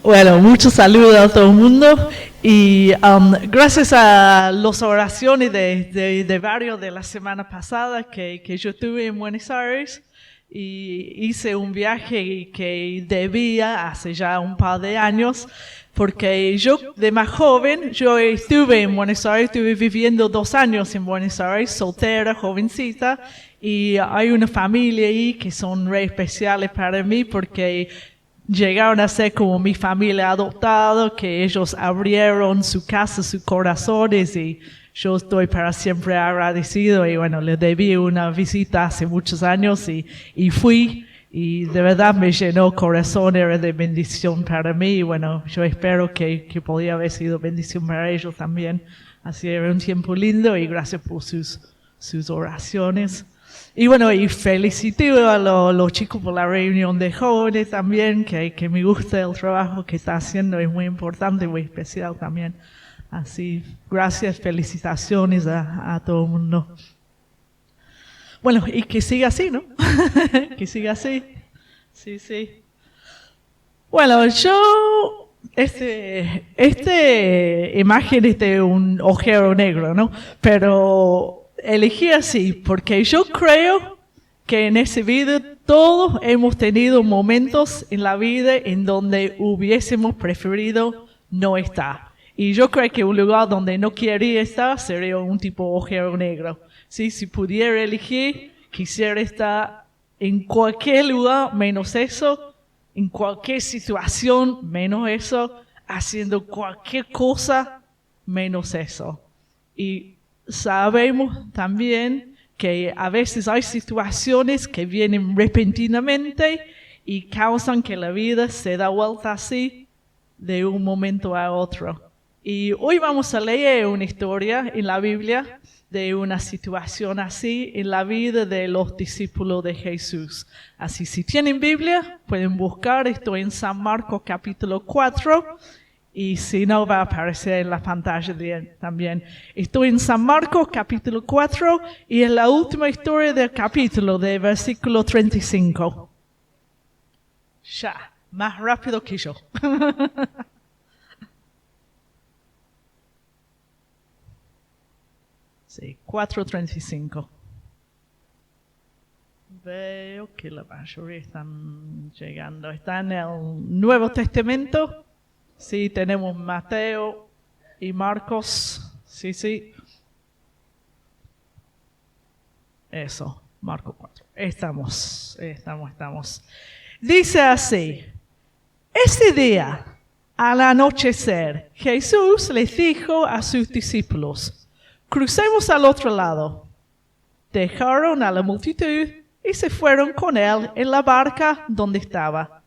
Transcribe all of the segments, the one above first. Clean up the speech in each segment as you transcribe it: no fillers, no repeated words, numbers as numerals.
Bueno, muchos saludos a todo el mundo y gracias a las oraciones de varios de la semana pasada que yo tuve en Buenos Aires y hice un viaje que debía hace ya un par de años porque yo de más joven, yo estuve en Buenos Aires, estuve viviendo 2 años en Buenos Aires, soltera, jovencita, y hay una familia ahí que son re especiales para mí porque llegaron a ser como mi familia adoptada, que ellos abrieron su casa, sus corazones, y yo estoy para siempre agradecido. Y bueno, les debí una visita hace muchos años y fui, y de verdad me llenó el corazón, era de bendición para mí. Y bueno, yo espero que podía haber sido bendición para ellos también. Así era un tiempo lindo y gracias por sus oraciones. Y bueno, y felicito a los chicos por la reunión de jóvenes también, que me gusta el trabajo que está haciendo, es muy importante, muy especial también. Así, gracias, felicitaciones a todo el mundo. Bueno, y que siga así, ¿no? Que siga así. Sí, sí. Bueno, yo, imagen es de un ojero negro, ¿no? Pero elegí así porque yo creo que en esa vida todos hemos tenido momentos en la vida en donde hubiésemos preferido no estar. Y yo creo que un lugar donde no quería estar sería un tipo ojero negro. ¿Sí? Si pudiera elegir, quisiera estar en cualquier lugar menos eso, en cualquier situación menos eso, haciendo cualquier cosa menos eso. Y sabemos también que a veces hay situaciones que vienen repentinamente y causan que la vida se da vuelta así de un momento a otro. Y hoy vamos a leer una historia en la Biblia de una situación así en la vida de los discípulos de Jesús. Así, si tienen Biblia, pueden buscar, estoy en San Marcos capítulo 4, y si no, va a aparecer en la pantalla también. Estoy en San Marcos capítulo 4, y es la última historia del capítulo, de versículo 35. Ya, más rápido que yo. Sí, 4:35. Veo que la mayoría están llegando. Está en el Nuevo Testamento. Sí, tenemos Mateo y Marcos. Sí, sí. Eso, Marcos 4. Estamos. Dice así: ese día, al anochecer, Jesús les dijo a sus discípulos: crucemos al otro lado. Dejaron a la multitud y se fueron con él en la barca donde estaba.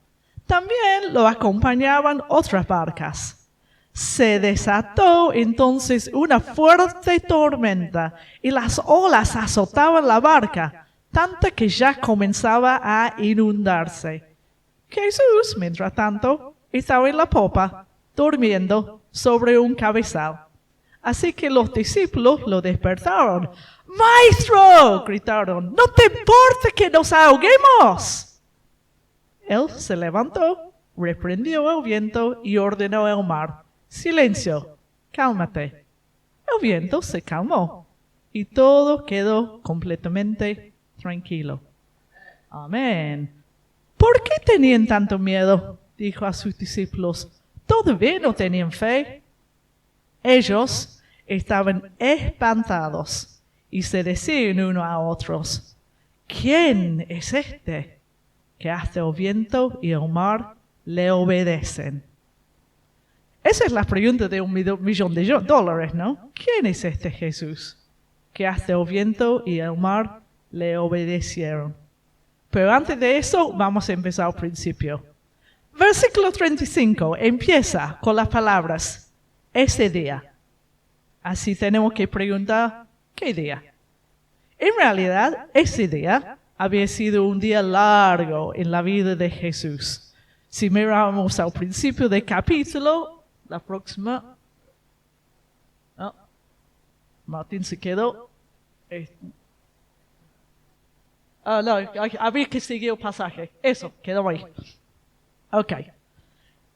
También lo acompañaban otras barcas. Se desató entonces una fuerte tormenta y las olas azotaban la barca, tanta que ya comenzaba a inundarse. Jesús, mientras tanto, estaba en la popa, durmiendo sobre un cabezal. Así que los discípulos lo despertaron. ¡Maestro!, gritaron, ¿no te importa que nos ahoguemos? Él se levantó, reprendió el viento y ordenó al mar: silencio, cálmate. El viento se calmó y todo quedó completamente tranquilo. Amén. ¿Por qué tenían tanto miedo?, dijo a sus discípulos. ¿Todavía no tenían fe? Ellos estaban espantados y se decían unos a otros: ¿quién es este que hasta el viento y el mar le obedecen? Esa es la pregunta de $1,000,000, ¿no? ¿Quién es este Jesús que hasta el viento y el mar le obedecieron? Pero antes de eso, vamos a empezar al principio. Versículo 35 empieza con las palabras: ese día. Así tenemos que preguntar, ¿qué día? En realidad, ese día había sido un día largo en la vida de Jesús. Si miramos al principio del capítulo, la próxima. Oh, Martín se quedó. No, había que seguir el pasaje. Eso, quedó ahí. Ok.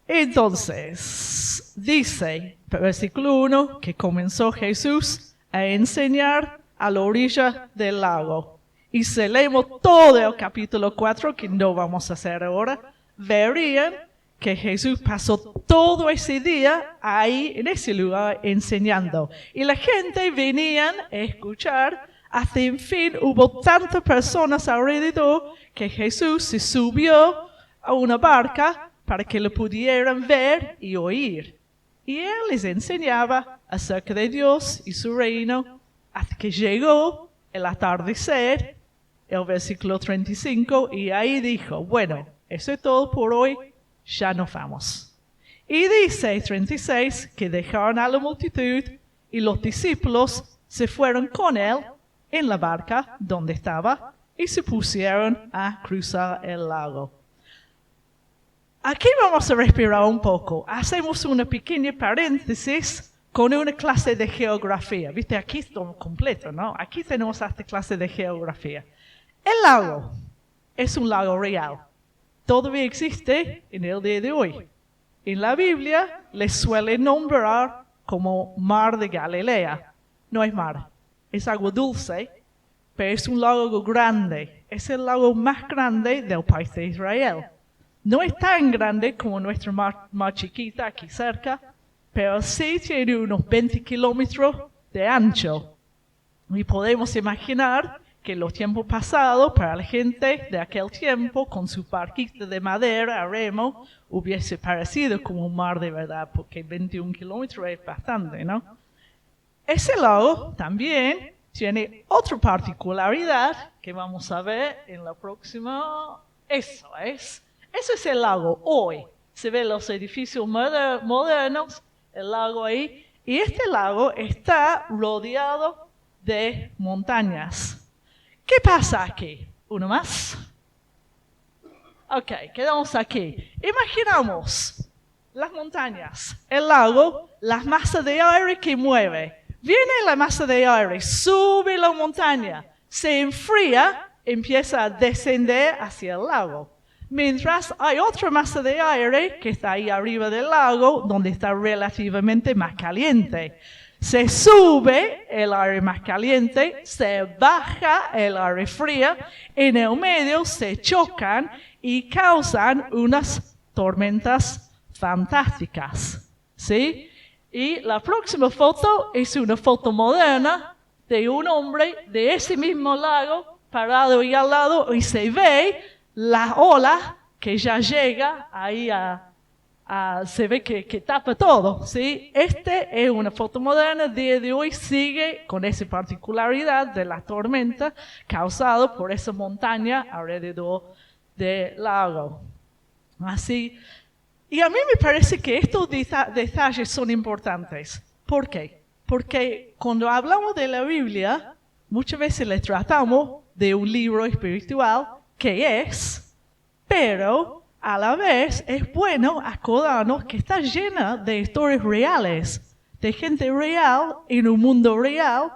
Entonces, dice, versículo 1, que comenzó Jesús a enseñar a la orilla del lago. Y si leemos todo el capítulo 4, que no vamos a hacer ahora, verían que Jesús pasó todo ese día ahí en ese lugar enseñando. Y la gente venía a escuchar. Hasta en fin hubo tantas personas alrededor que Jesús se subió a una barca para que lo pudieran ver y oír. Y él les enseñaba acerca de Dios y su reino hasta que llegó el atardecer, el versículo 35, y ahí dijo, bueno, eso es todo por hoy, ya nos vamos. Y dice 36 que dejaron a la multitud y los discípulos se fueron con él en la barca donde estaba y se pusieron a cruzar el lago. Aquí vamos a respirar un poco. Hacemos una pequeña paréntesis con una clase de geografía. Viste, aquí está completo, ¿no? Aquí tenemos esta clase de geografía. El lago es un lago real. Todavía existe en el día de hoy. En la Biblia le suele nombrar como Mar de Galilea. No es mar, es agua dulce, pero es un lago grande. Es el lago más grande del país de Israel. No es tan grande como nuestra mar chiquita aquí cerca, pero sí tiene unos 20 kilómetros de ancho. Y podemos imaginar que en los tiempos pasados, para la gente de aquel tiempo, con su barquita de madera a remo, hubiese parecido como un mar de verdad, porque 21 kilómetros es bastante, ¿no? Ese lago también tiene otra particularidad que vamos a ver en la próxima. Eso es el lago hoy. Se ven los edificios modernos, el lago ahí. Y este lago está rodeado de montañas. ¿Qué pasa aquí? ¿Uno más? Ok, quedamos aquí. Imaginamos las montañas, el lago, la masa de aire que mueve. Viene la masa de aire, sube la montaña, se enfría, empieza a descender hacia el lago. Mientras hay otra masa de aire que está ahí arriba del lago, donde está relativamente más caliente. Se sube el aire más caliente, se baja el aire fría, en el medio se chocan y causan unas tormentas fantásticas, ¿sí? Y la próxima foto es una foto moderna de un hombre de ese mismo lago parado ahí al lado y se ve la ola que ya llega ahí se ve que tapa todo, ¿sí? Este es una foto moderna, el día de hoy sigue con esa particularidad de la tormenta causada por esa montaña alrededor del lago. Así, y a mí me parece que estos detalles son importantes. ¿Por qué? Porque cuando hablamos de la Biblia, muchas veces le tratamos de un libro espiritual, que es, pero a la vez es bueno acordarnos que está llena de historias reales, de gente real en un mundo real,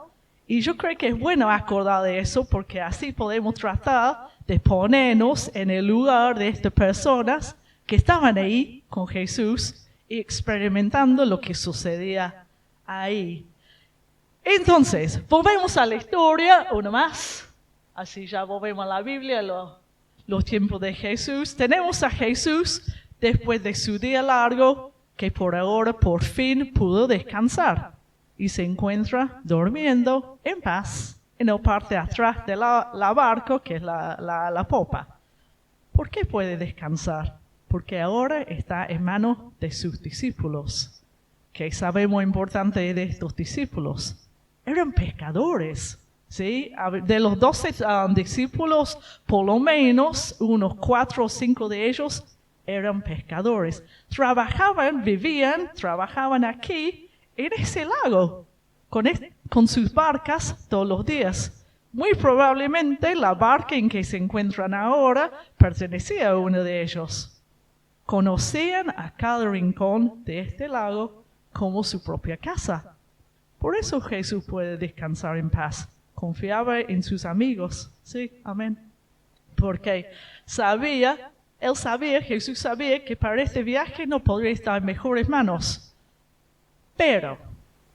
y yo creo que es bueno acordar de eso porque así podemos tratar de ponernos en el lugar de estas personas que estaban ahí con Jesús y experimentando lo que sucedía ahí. Entonces, volvemos a la historia, una más, así ya volvemos a la Biblia, los tiempos de Jesús. Tenemos a Jesús después de su día largo, que por ahora por fin pudo descansar y se encuentra durmiendo en paz en la parte de atrás de la barca, que es la popa. ¿Por qué puede descansar? Porque ahora está en manos de sus discípulos. ¿Qué sabemos importante de estos discípulos? Eran pescadores. ¿Sí? De los 12 discípulos, por lo menos unos 4 o 5 de ellos eran pescadores. Trabajaban aquí en ese lago, con sus barcas todos los días. Muy probablemente la barca en que se encuentran ahora pertenecía a uno de ellos. Conocían a cada rincón de este lago como su propia casa. Por eso Jesús puede descansar en paz. Confiaba en sus amigos, sí, amén. Porque sabía Jesús sabía que para este viaje no podría estar en mejores manos. Pero,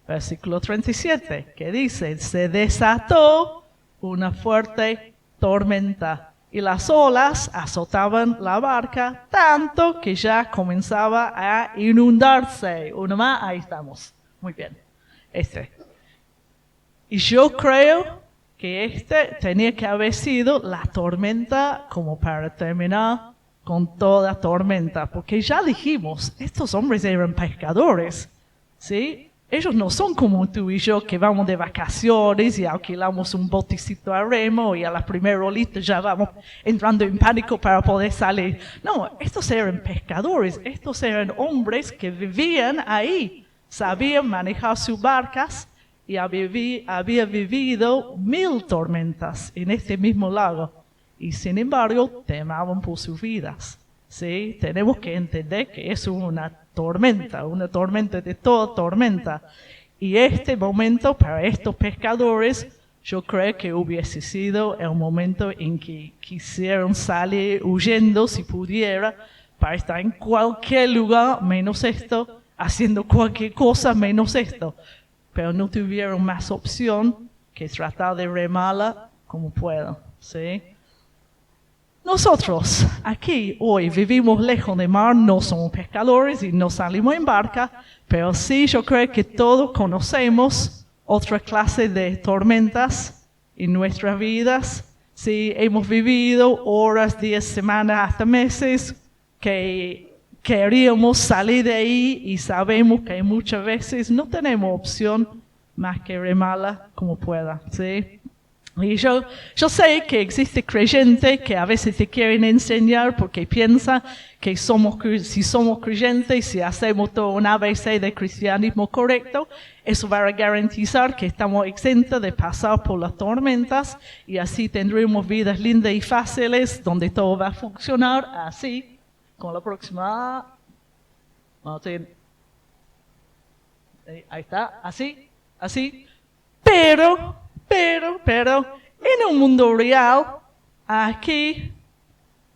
versículo 37, que dice, se desató una fuerte tormenta y las olas azotaban la barca tanto que ya comenzaba a inundarse. Uno más, ahí estamos. Muy bien. Y yo creo que tenía que haber sido la tormenta como para terminar con toda tormenta, porque ya dijimos, estos hombres eran pescadores, ¿sí? Ellos no son como tú y yo que vamos de vacaciones y alquilamos un botecito a remo y a la primera olita ya vamos entrando en pánico para poder salir. No, estos eran pescadores, estos eran hombres que vivían ahí, sabían manejar sus barcas y había vivido 1000 tormentas en este mismo lago. Y sin embargo, temaban por sus vidas. ¿Sí? Tenemos que entender que es una tormenta de toda tormenta. Y este momento para estos pescadores, yo creo que hubiese sido el momento en que quisieron salir huyendo, si pudiera, para estar en cualquier lugar menos esto, haciendo cualquier cosa menos esto. Pero no tuvieron más opción que tratar de remarla como puedan. ¿Sí? Nosotros aquí hoy vivimos lejos del mar, no somos pescadores y no salimos en barca, pero sí yo creo que todos conocemos otra clase de tormentas en nuestras vidas. Sí, hemos vivido horas, días, semanas, hasta meses que queríamos salir de ahí y sabemos que muchas veces no tenemos opción más que remarla como pueda, ¿sí? Y yo sé que existe creyentes que a veces te quieren enseñar porque piensan que si somos creyentes, si hacemos todo un ABC de cristianismo correcto, eso va a garantizar que estamos exentos de pasar por las tormentas y así tendremos vidas lindas y fáciles donde todo va a funcionar así. Con la próxima. Martín. Ahí está, así. Pero, en un mundo real, aquí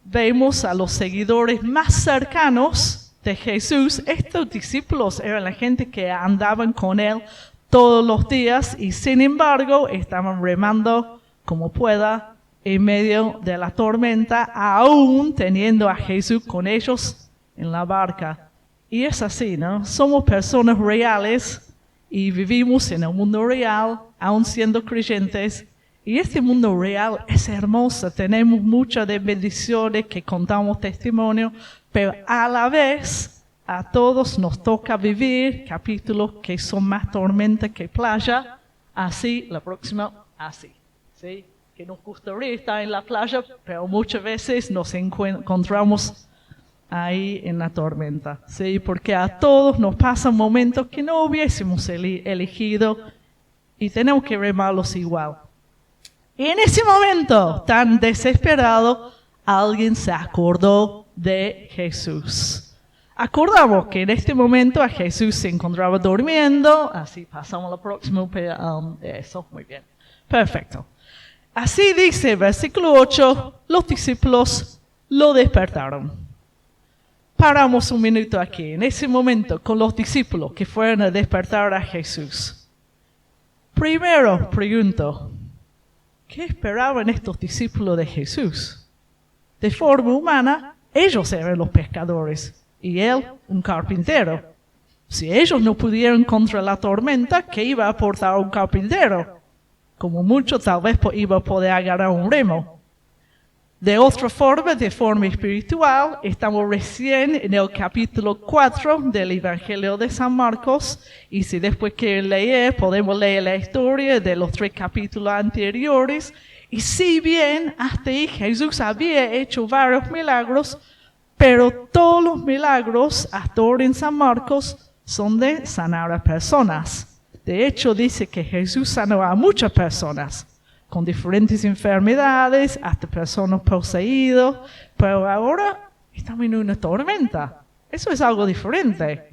vemos a los seguidores más cercanos de Jesús. Estos discípulos eran la gente que andaban con él todos los días y sin embargo estaban remando como pueda en medio de la tormenta, aún teniendo a Jesús con ellos en la barca. Y es así, ¿no? Somos personas reales y vivimos en el mundo real, aún siendo creyentes. Y este mundo real es hermoso. Tenemos muchas de bendiciones que contamos testimonio, pero a la vez a todos nos toca vivir capítulos que son más tormenta que playa. Así, la próxima, así, ¿sí? Que nos gustaría estar en la playa, pero muchas veces nos encontramos ahí en la tormenta, ¿sí? Porque a todos nos pasan momentos que no hubiésemos elegido y tenemos que remarlos igual. Y en ese momento tan desesperado, alguien se acordó de Jesús. Acordamos que en este momento a Jesús se encontraba durmiendo, así pasamos a la próxima, eso, muy bien, perfecto. Así dice, versículo 8, los discípulos lo despertaron. Paramos un minuto aquí, en ese momento, con los discípulos que fueron a despertar a Jesús. Primero, pregunto, ¿qué esperaban estos discípulos de Jesús? De forma humana, ellos eran los pescadores y él un carpintero. Si ellos no pudieron contra la tormenta, ¿qué iba a aportar un carpintero? Como mucho, tal vez iba a poder agarrar un remo. De otra forma, de forma espiritual, estamos recién en el capítulo 4 del Evangelio de San Marcos, y si después quieren leer, podemos leer la historia de los 3 capítulos anteriores. Y si bien hasta ahí Jesús había hecho varios milagros, pero todos los milagros hasta ahora en San Marcos son de sanar a personas. De hecho, dice que Jesús sanó a muchas personas con diferentes enfermedades, hasta personas poseídas, pero ahora estamos en una tormenta. Eso es algo diferente.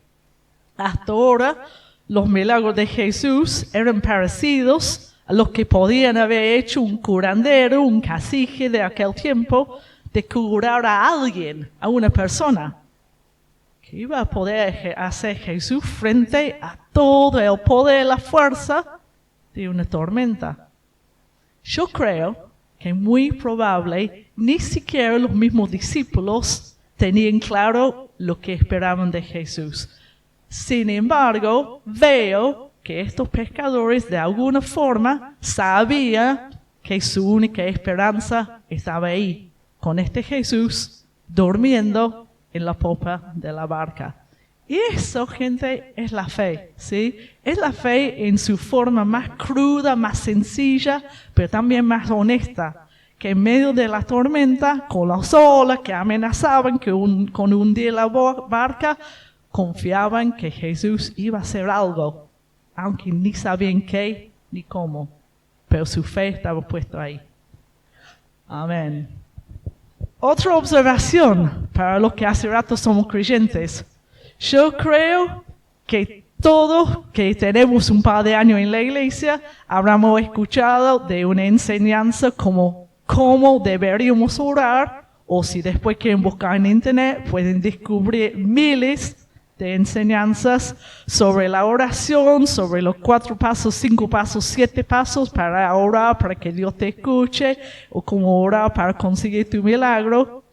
Hasta ahora, los milagros de Jesús eran parecidos a los que podían haber hecho un curandero, un cacique de aquel tiempo, de curar a alguien, a una persona. ¿Qué iba a poder hacer Jesús frente a todo el poder y la fuerza de una tormenta? Yo creo que es muy probable ni siquiera los mismos discípulos tenían claro lo que esperaban de Jesús. Sin embargo, veo que estos pescadores de alguna forma sabían que su única esperanza estaba ahí, con este Jesús durmiendo en la popa de la barca. Y eso, gente, es la fe, ¿sí? Es la fe en su forma más cruda, más sencilla, pero también más honesta. Que en medio de la tormenta, con las olas que amenazaban con hundir la barca, confiaban que Jesús iba a hacer algo, aunque ni sabían qué ni cómo, pero su fe estaba puesta ahí. Amén. Otra observación para los que hace rato somos creyentes. Yo creo que todos que tenemos un par de años en la iglesia habremos escuchado de una enseñanza como cómo deberíamos orar, o si después quieren buscar en internet pueden descubrir miles de enseñanzas sobre la oración, sobre los 4 pasos, 5 pasos, 7 pasos para orar, para que Dios te escuche, o cómo orar para conseguir tu milagro.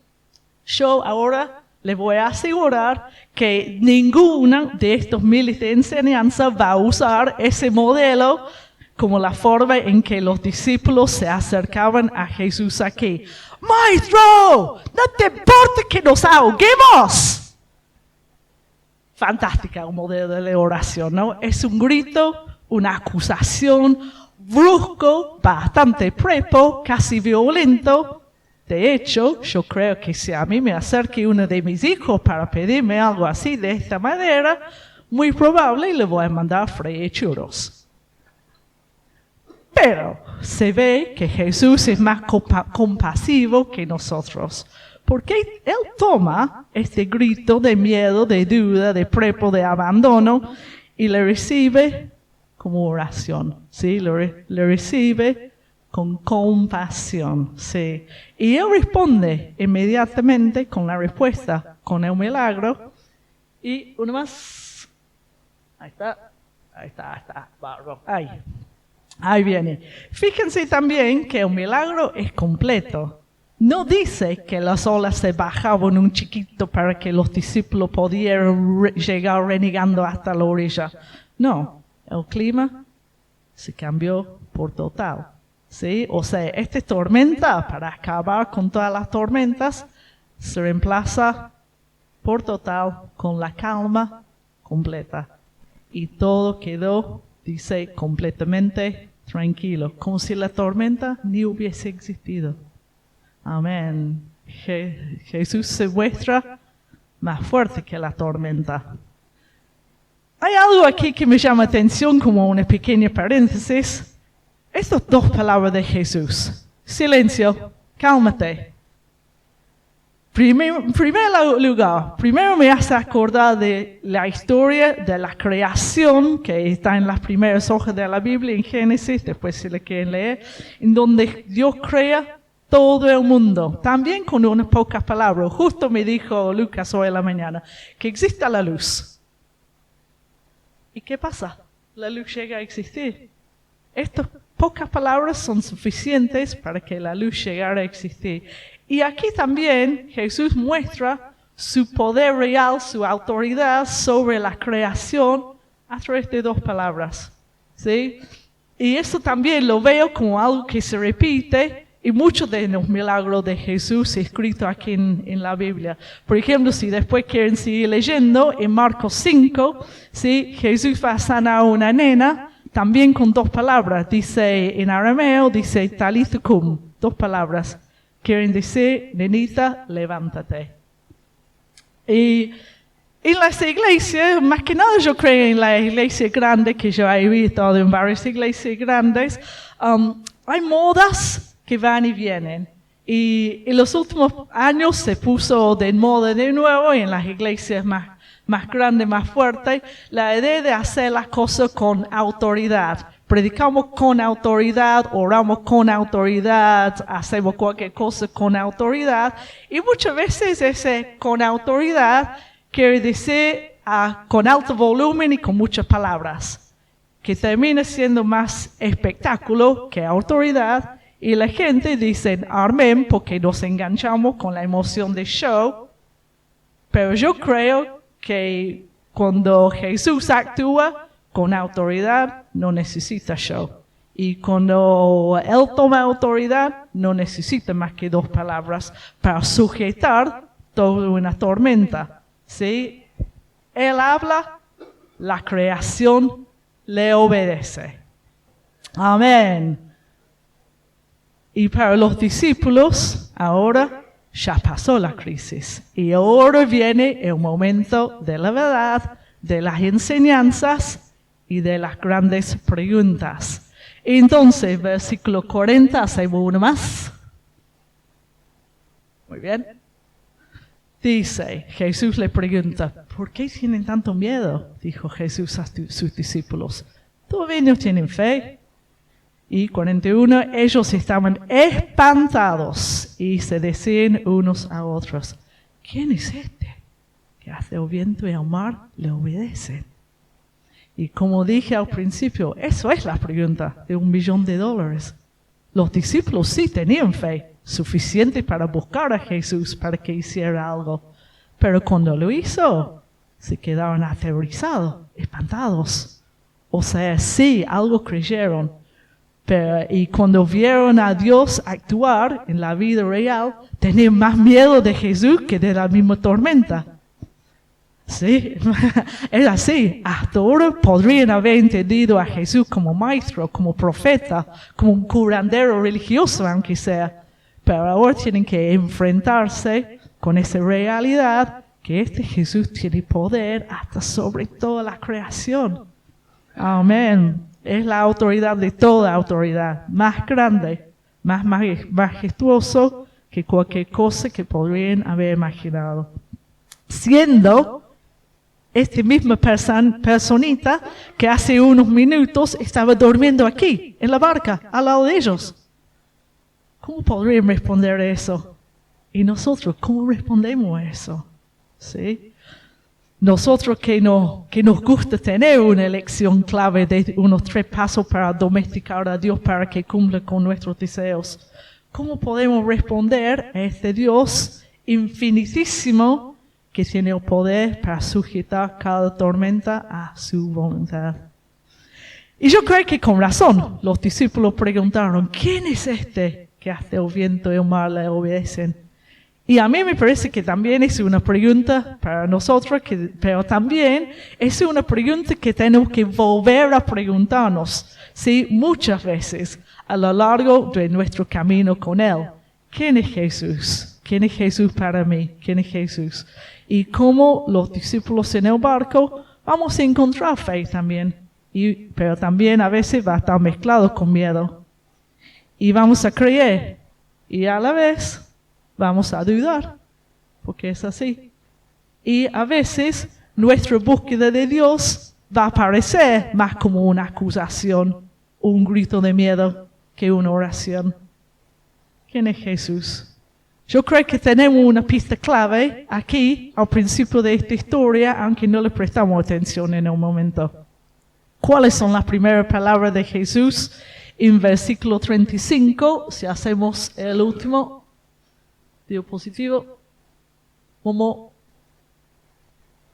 Yo ahora les voy a asegurar que ninguna de estos miles de enseñanzas va a usar ese modelo como la forma en que los discípulos se acercaban a Jesús aquí. ¡Maestro! ¿No te importa que nos ahoguemos? Fantástica un modelo de oración, ¿no? Es un grito, una acusación, brusco, bastante prepo, casi violento. De hecho, yo creo que si a mí me acerque uno de mis hijos para pedirme algo así de esta manera, muy probable le voy a mandar freír churros. Pero se ve que Jesús es más compasivo que nosotros. Porque Él toma este grito de miedo, de duda, de prepo, de abandono y le recibe como oración, ¿sí? Le recibe con compasión, ¿sí? Y Él responde inmediatamente con la respuesta, con el milagro. Y uno más. Ahí está, barro. Ahí viene. Fíjense también que el milagro es completo. No dice que las olas se bajaban un chiquito para que los discípulos pudieran llegar renegando hasta la orilla. No, el clima se cambió por total. ¿Sí? O sea, esta tormenta, para acabar con todas las tormentas, se reemplaza por total con la calma completa. Y todo quedó, dice, completamente tranquilo, como si la tormenta ni hubiese existido. Amén. Jesús se muestra más fuerte que la tormenta. Hay algo aquí que me llama atención como una pequeña paréntesis. Estas 2 palabras de Jesús. Silencio, cálmate. En primer lugar, primero me hace acordar de la historia de la creación que está en las primeras hojas de la Biblia, en Génesis, después si le quieren leer, en donde Dios crea todo el mundo, también con unas pocas palabras. Justo me dijo Lucas hoy en la mañana que existe la luz. ¿Y qué pasa? La luz llega a existir. Estas pocas palabras son suficientes para que la luz llegara a existir. Y aquí también Jesús muestra su poder real, su autoridad sobre la creación a través de 2 palabras. ¿Sí? Y eso también lo veo como algo que se repite y muchos de los milagros de Jesús escritos aquí en la Biblia. Por ejemplo, si después quieren seguir leyendo, en Marcos 5, ¿sí? Jesús va a sanar a una nena, también con 2 palabras. Dice en arameo, dice talitha cum, 2 palabras. Quieren decir, nenita, levántate. Y en las iglesias, más que nada yo creo en la iglesia grande, que yo he visitado en varias iglesias grandes, hay modas que van y vienen. Y en los últimos años se puso de moda de nuevo en las iglesias más grandes, más fuertes, la idea de hacer las cosas con autoridad. predicamos con autoridad, oramos con autoridad, hacemos cualquier cosa con autoridad. Y muchas veces ese con autoridad quiere decir con alto volumen y con muchas palabras, que termina siendo más espectáculo que autoridad. Y la gente dice amén porque nos enganchamos con la emoción del show. Pero yo creo que cuando Jesús actúa con autoridad, no necesita show. Y cuando Él toma autoridad, no necesita más que 2 palabras para sujetar toda una tormenta. ¿Sí? Él habla, la creación le obedece. Amén. Y para los discípulos, ahora ya pasó la crisis. Y ahora viene el momento de la verdad, de las enseñanzas y de las grandes preguntas. Entonces, versículo 40, hacemos uno más. Muy bien. Dice, Jesús le pregunta, ¿por qué tienen tanto miedo? Dijo Jesús a sus discípulos. ¿Todavía no tienen fe? Y 41, ellos estaban espantados y se decían unos a otros, ¿quién es este que hace el viento y el mar le obedecen? Y como dije al principio, eso es la pregunta de $1 millón. Los discípulos sí tenían fe suficiente para buscar a Jesús para que hiciera algo. Pero cuando lo hizo, se quedaron aterrorizados, espantados. O sea, sí, algo creyeron. Y cuando vieron a Dios actuar en la vida real, tenían más miedo de Jesús que de la misma tormenta. Sí, es así. Hasta ahora podrían haber entendido a Jesús como maestro, como profeta, como un curandero religioso, aunque sea. Pero ahora tienen que enfrentarse con esa realidad que este Jesús tiene poder hasta sobre toda la creación. Amén. Es la autoridad de toda autoridad, más grande, más majestuoso que cualquier cosa que podrían haber imaginado. Siendo esta misma personita que hace unos minutos estaba durmiendo aquí, en la barca, al lado de ellos. ¿Cómo podrían responder eso? Y nosotros, ¿cómo respondemos a eso? ¿Sí? Nosotros que nos gusta tener una lección clave de unos 3 pasos para domesticar a Dios para que cumpla con nuestros deseos. ¿Cómo podemos responder a este Dios infinitísimo que tiene el poder para sujetar cada tormenta a su voluntad? Y yo creo que con razón los discípulos preguntaron, ¿quién es este que hace el viento y el mar le obedecen? Y a mí me parece que también es una pregunta para nosotros, pero también es una pregunta que tenemos que volver a preguntarnos, ¿sí? Muchas veces a lo largo de nuestro camino con Él. ¿Quién es Jesús? ¿Quién es Jesús para mí? ¿Quién es Jesús? Y como los discípulos en el barco, vamos a encontrar fe también, pero también a veces va a estar mezclado con miedo. Y vamos a creer, y a la vez vamos a dudar, porque es así. Y a veces nuestra búsqueda de Dios va a parecer más como una acusación, un grito de miedo, que una oración. ¿Quién es Jesús? Yo creo que tenemos una pista clave aquí, al principio de esta historia, aunque no le prestamos atención en el momento. ¿Cuáles son las primeras palabras de Jesús? En versículo 35, si hacemos el último diapositivo,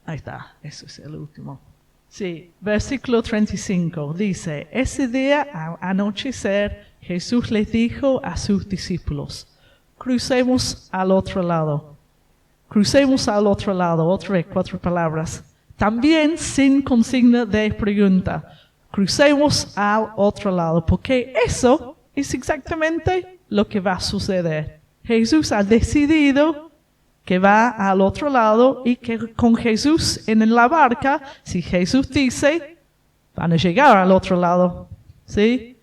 ahí está, eso es el último. Sí, versículo 35 dice, ese día al anochecer Jesús les dijo a sus discípulos, crucemos al otro lado. Crucemos al otro lado, otra vez 4 palabras. También sin consigna de pregunta. Crucemos al otro lado, porque eso es exactamente lo que va a suceder. Jesús ha decidido que va al otro lado y que con Jesús en la barca, si Jesús dice, van a llegar al otro lado. ¿Sí?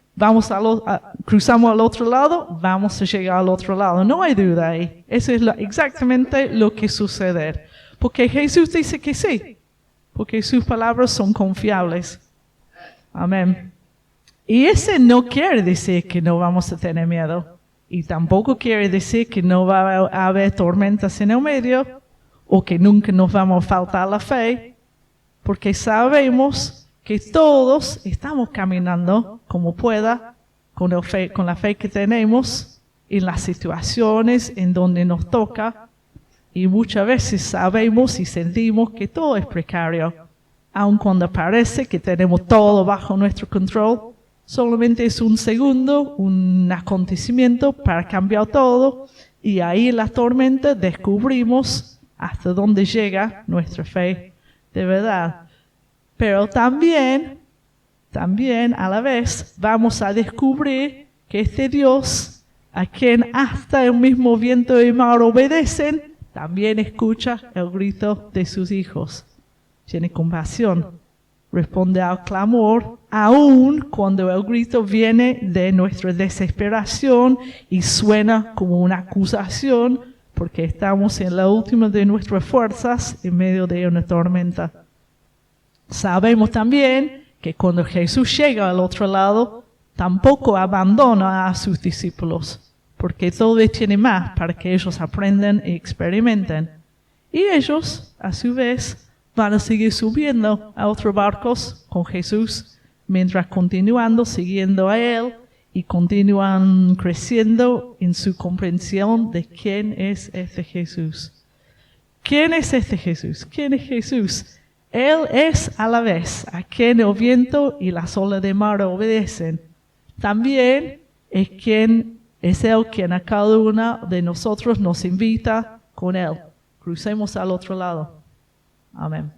Cruzamos al otro lado, vamos a llegar al otro lado. No hay duda ahí. Eso es exactamente lo que sucede. Porque Jesús dice que sí. Porque sus palabras son confiables. Amén. Y ese no quiere decir que no vamos a tener miedo. Y tampoco quiere decir que no va a haber tormentas en el medio o que nunca nos vamos a faltar la fe. Porque sabemos que todos estamos caminando como pueda con la fe que tenemos en las situaciones en donde nos toca. Y muchas veces sabemos y sentimos que todo es precario. Aun cuando parece que tenemos todo bajo nuestro control, solamente es un segundo, un acontecimiento para cambiar todo. Y ahí en la tormenta descubrimos hasta dónde llega nuestra fe de verdad. Pero también a la vez vamos a descubrir que este Dios, a quien hasta el mismo viento y mar obedecen, también escucha el grito de sus hijos. Tiene compasión, responde al clamor, aun cuando el grito viene de nuestra desesperación y suena como una acusación, porque estamos en la última de nuestras fuerzas en medio de una tormenta. Sabemos también que cuando Jesús llega al otro lado, tampoco abandona a sus discípulos, porque todavía tiene más para que ellos aprendan y experimenten. Y ellos, a su vez, van a seguir subiendo a otros barcos con Jesús, mientras continuando siguiendo a Él y continúan creciendo en su comprensión de quién es este Jesús. ¿Quién es este Jesús? ¿Quién es Jesús? Él es a la vez a quien el viento y las olas de mar obedecen. También es Él quien a cada uno de nosotros nos invita con Él. Crucemos al otro lado. Amén.